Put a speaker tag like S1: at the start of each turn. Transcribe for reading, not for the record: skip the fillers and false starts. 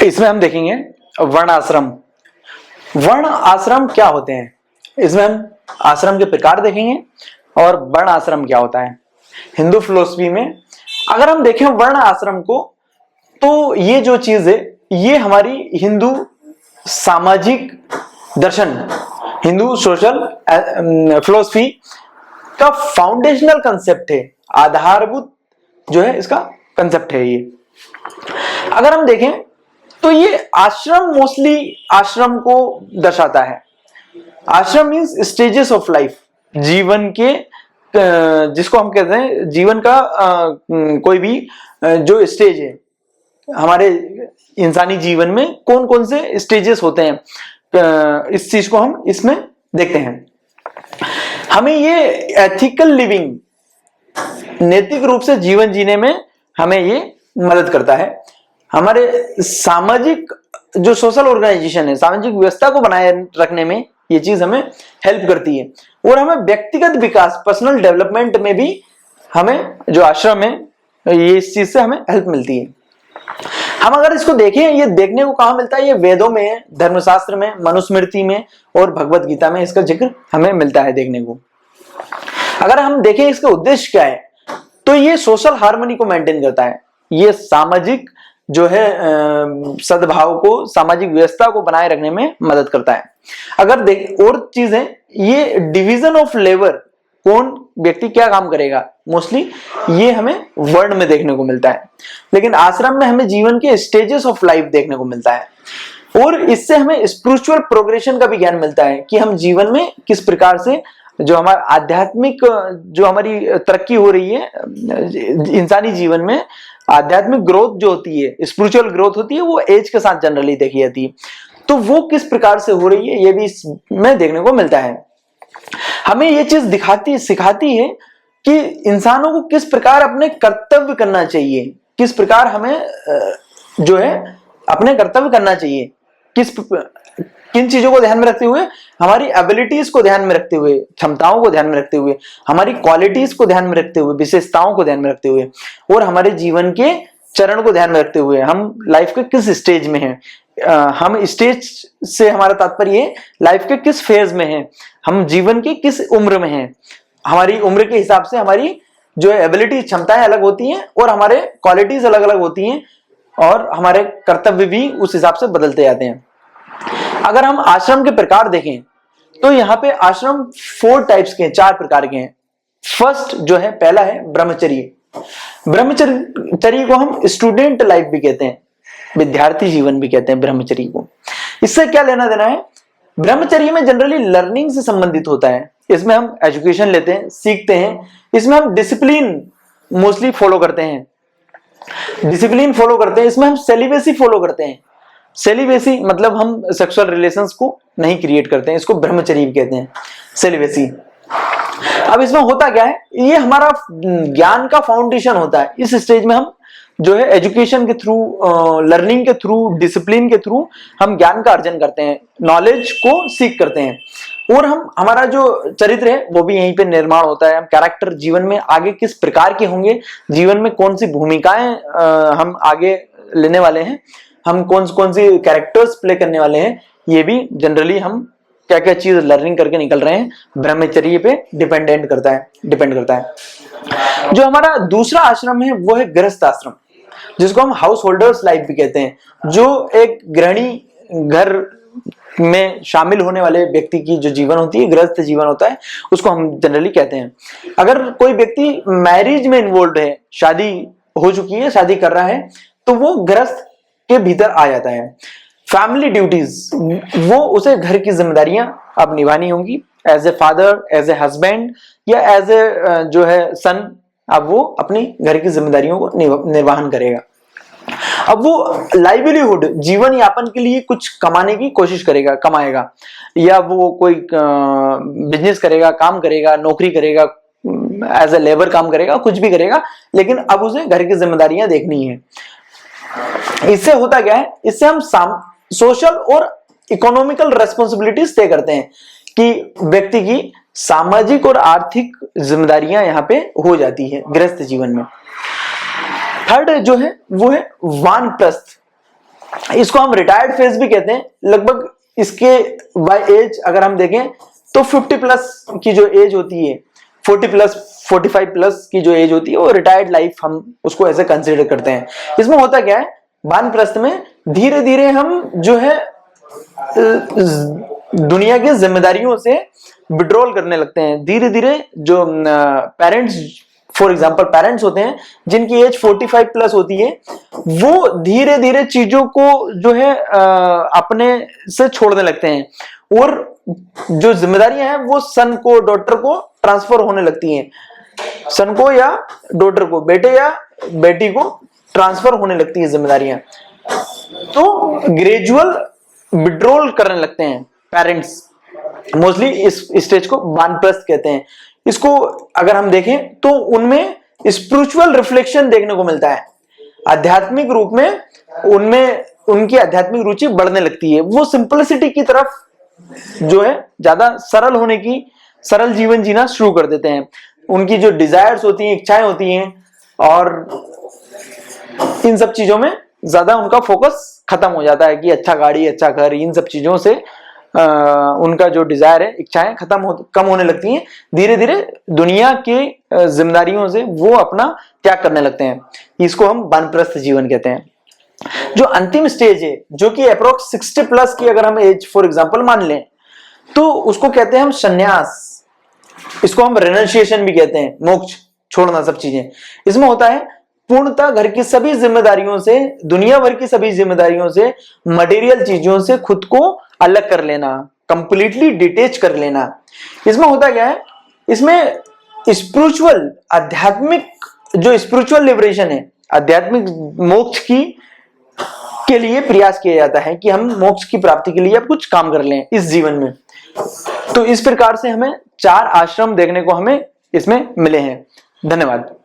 S1: इसमें हम देखेंगे वर्ण आश्रम। वर्ण आश्रम क्या होते हैं, इसमें हम आश्रम के प्रकार देखेंगे और वर्ण आश्रम क्या होता है। हिंदू फिलोसफी में अगर हम देखें वर्ण आश्रम को, तो ये जो चीज है ये हमारी हिंदू सामाजिक दर्शन, हिंदू सोशल फिलोसफी का फाउंडेशनल कंसेप्ट है, आधारभूत जो है इसका कंसेप्ट है ये। अगर हम देखें तो ये आश्रम मोस्टली आश्रम को दर्शाता है। आश्रम मीन्स स्टेजेस ऑफ लाइफ, जीवन के जिसको हम कहते हैं जीवन का कोई भी जो स्टेज है हमारे इंसानी जीवन में, कौन कौन से स्टेजेस होते हैं, इस चीज को हम इसमें देखते हैं। हमें ये एथिकल लिविंग, नैतिक रूप से जीवन जीने में हमें ये मदद करता है। हमारे सामाजिक जो सोशल ऑर्गेनाइजेशन है, सामाजिक व्यवस्था को बनाए रखने में ये चीज हमें हेल्प करती है, और हमें व्यक्तिगत विकास, पर्सनल डेवलपमेंट में भी हमें जो आश्रम है ये इस चीज से हमें हेल्प मिलती है। हम अगर इसको देखें, ये देखने को कहां मिलता है, ये वेदों में है, धर्मशास्त्र में, मनुस्मृति में और भगवत गीता में इसका जिक्र हमें मिलता है देखने को। अगर हम देखें इसका उद्देश्य क्या है, तो ये सोशल हार्मनी को मेंटेन करता है, ये सामाजिक जो है सद्भाव को, सामाजिक व्यवस्था को बनाए रखने में मदद करता है। अगर देख और चीज है, ये डिवीजन ऑफ लेबर, कौन व्यक्ति क्या काम करेगा, मोस्टली ये हमें वर्ण में देखने को मिलता है, लेकिन आश्रम में हमें जीवन के स्टेजेस ऑफ लाइफ देखने को मिलता है, और इससे हमें स्पिरिचुअल प्रोग्रेशन का भी ज्ञान मिलता है कि हम जीवन में किस प्रकार से जो हमारा आध्यात्मिक जो हमारी तरक्की हो रही है इंसानी जीवन में, आध्यात्मिक ग्रोथ जो होती है, स्पिरिचुअल ग्रोथ होती है, वो एज के साथ जनरली देखी जाती है, तो वो किस प्रकार से हो रही है ये भी इसमें देखने को मिलता है। हमें ये चीज सिखाती है कि इंसानों को किस प्रकार अपने कर्तव्य करना चाहिए, किस प्रकार हमें जो है अपने कर्तव्य करना चाहिए, किन चीजों को ध्यान में रखते हुए, हमारी एबिलिटीज को ध्यान में रखते हुए, क्षमताओं को ध्यान में रखते हुए, हमारी क्वालिटीज को ध्यान में रखते हुए, विशेषताओं को ध्यान में रखते हुए, और हमारे जीवन के चरण को ध्यान में रखते हुए हम लाइफ के किस स्टेज में हैं, हम स्टेज से हमारा तात्पर्य है लाइफ के किस फेज में हैं, हम जीवन की किस उम्र में हैं, हमारी उम्र के हिसाब से हमारी जो एबिलिटी, क्षमताएं अलग होती हैं, और हमारे क्वालिटीज अलग अलग होती हैं, और हमारे कर्तव्य भी उस हिसाब से बदलते जाते हैं। अगर हम आश्रम के प्रकार देखें तो यहाँ पे आश्रम 4 टाइप्स के हैं, 4 प्रकार के हैं। फर्स्ट जो है, पहला है ब्रह्मचर्य। ब्रह्मचर्य को हम स्टूडेंट लाइफ भी कहते हैं, विद्यार्थी जीवन भी कहते हैं ब्रह्मचर्य को। इससे क्या लेना देना है, ब्रह्मचर्य में जनरली लर्निंग से संबंधित होता है, इसमें हम एजुकेशन लेते हैं, सीखते हैं, इसमें हम डिसिप्लिन मोस्टली फॉलो करते हैं, इसमें हम सेलिबेसी फॉलो करते हैं। सेलिबेसी मतलब हम सेक्सुअल रिलेशंस को नहीं क्रिएट करते हैं, इसको ब्रह्मचर्य कहते हैं, सेलिबेसी। अब इसमें होता क्या है, ये हमारा ज्ञान का फाउंडेशन होता है। इस स्टेज में हम जो है एजुकेशन के थ्रू, लर्निंग के थ्रू, डिसिप्लिन के थ्रू हम ज्ञान का अर्जन करते हैं, नॉलेज को सीख करते हैं, और हम हमारा जो चरित्र है वो भी यहीं पे निर्माण होता है। हम कैरेक्टर जीवन में आगे किस प्रकार के होंगे, जीवन में कौन सी भूमिकाएं हम आगे लेने वाले हैं, हम कौन सी कैरेक्टर्स प्ले करने वाले हैं, ये भी जनरली हम क्या क्या चीज लर्निंग करके निकल रहे हैं, ब्रह्मचर्य पे डिपेंड करता है। जो हमारा दूसरा आश्रम है वो है गृहस्थ आश्रम, जिसको हम हाउस होल्डर्स लाइफ भी कहते हैं। जो एक गृहिणी घर में शामिल होने वाले व्यक्ति की जो जीवन होती है, गृहस्थ जीवन होता है, उसको हम जनरली कहते हैं। अगर कोई व्यक्ति मैरिज में इन्वॉल्व है, शादी हो चुकी है, शादी कर रहा है, तो वो गृहस्थ के भीतर आ जाता है। फैमिली ड्यूटीज, वो उसे घर की जिम्मेदारियां अब निभानी होंगी, as a father, as a husband, या एज ए जो है सन, अब वो अपनी घर की जिम्मेदारियों को निर्वहन करेगा। अब वो लाइवलीहुड, जीवन यापन के लिए कुछ कमाने की कोशिश कमाएगा, या वो कोई बिजनेस करेगा, काम करेगा, नौकरी करेगा, एज ए लेबर काम करेगा, कुछ भी करेगा, लेकिन अब उसे घर की जिम्मेदारियां देखनी है। इससे होता क्या है, इससे हम सोशल और इकोनॉमिकल रेस्पॉन्सिबिलिटीज तय करते हैं कि व्यक्ति की सामाजिक और आर्थिक जिम्मेदारियां यहाँ पे हो जाती है गृहस्थ जीवन में। थर्ड जो है वो है वानप्रस्थ। इसको हम रिटायर्ड फेज भी कहते हैं। लगभग इसके बाय एज अगर हम देखें तो 50 प्लस की जो एज होती है, 40 प्लस 45 प्लस की जो एज होती है, वो रिटायर्ड लाइफ हम उसको ऐसे कंसिडर करते हैं। इसमें होता क्या है, वानप्रस्थ में धीरे धीरे हम जो है दुनिया की जिम्मेदारियों से विड्रॉल करने लगते हैं। धीरे धीरे जो पेरेंट्स, फॉर एग्जाम्पल पेरेंट्स होते हैं जिनकी एज 45 प्लस होती है, वो धीरे धीरे चीजों को जो है अपने से छोड़ने लगते हैं और जो जिम्मेदारियां हैं वो सन को, डॉटर को ट्रांसफर होने लगती हैं। सन को या डॉटर को, बेटे या बेटी को ट्रांसफर होने लगती है जिम्मेदारियां। तो ग्रेजुअल विड्रॉल करने लगते हैं पेरेंट्स। मोस्टली इस स्टेज को वानप्रस्थ कहते हैं। इसको अगर हम देखें तो उनमें स्पिरिचुअल रिफ्लेक्शन देखने को मिलता है। आध्यात्मिक रूप में उनमें उनकी आध्यात्मिक रुचि बढ़ने लगती है। वो सिंपलिसिटी की तरफ जो है ज्यादा सरल होने की, सरल जीवन जीना शुरू कर देते हैं। उनकी जो डिजायर्स होती हैं, इच्छाएं होती हैं, और इन सब चीजों में ज्यादा उनका फोकस खत्म हो जाता है कि अच्छा गाड़ी, अच्छा घर, इन सब चीजों से उनका जो डिजायर है, इच्छाएं कम होने लगती हैं। धीरे धीरे दुनिया के जिम्मेदारियों से वो अपना त्याग करने लगते हैं। इसको हम वानप्रस्थ जीवन कहते हैं। जो अंतिम स्टेज है, जो कि अप्रोक्स 60 प्लस की अगर हम एज फॉर एग्जांपल मान लें, तो उसको कहते हैं हम संन्यास। इसको हम रेनशिएशन भी कहते हैं, मोक्ष, छोड़ना सब चीजें। इसमें होता है पूर्णतः घर की सभी जिम्मेदारियों से, दुनिया भर की सभी जिम्मेदारियों से, मटेरियल चीजों से खुद को अलग कर लेना, कंप्लीटली डिटेच कर लेना। इसमें होता क्या है, इसमें स्पिरिचुअल, आध्यात्मिक जो स्पिरिचुअल लिबरेशन है, आध्यात्मिक मोक्ष की के लिए प्रयास किया जाता है कि हम मोक्ष की प्राप्ति के लिए अब कुछ काम कर लें इस जीवन में। तो इस प्रकार से हमें 4 आश्रम देखने को हमें इसमें मिले हैं। धन्यवाद।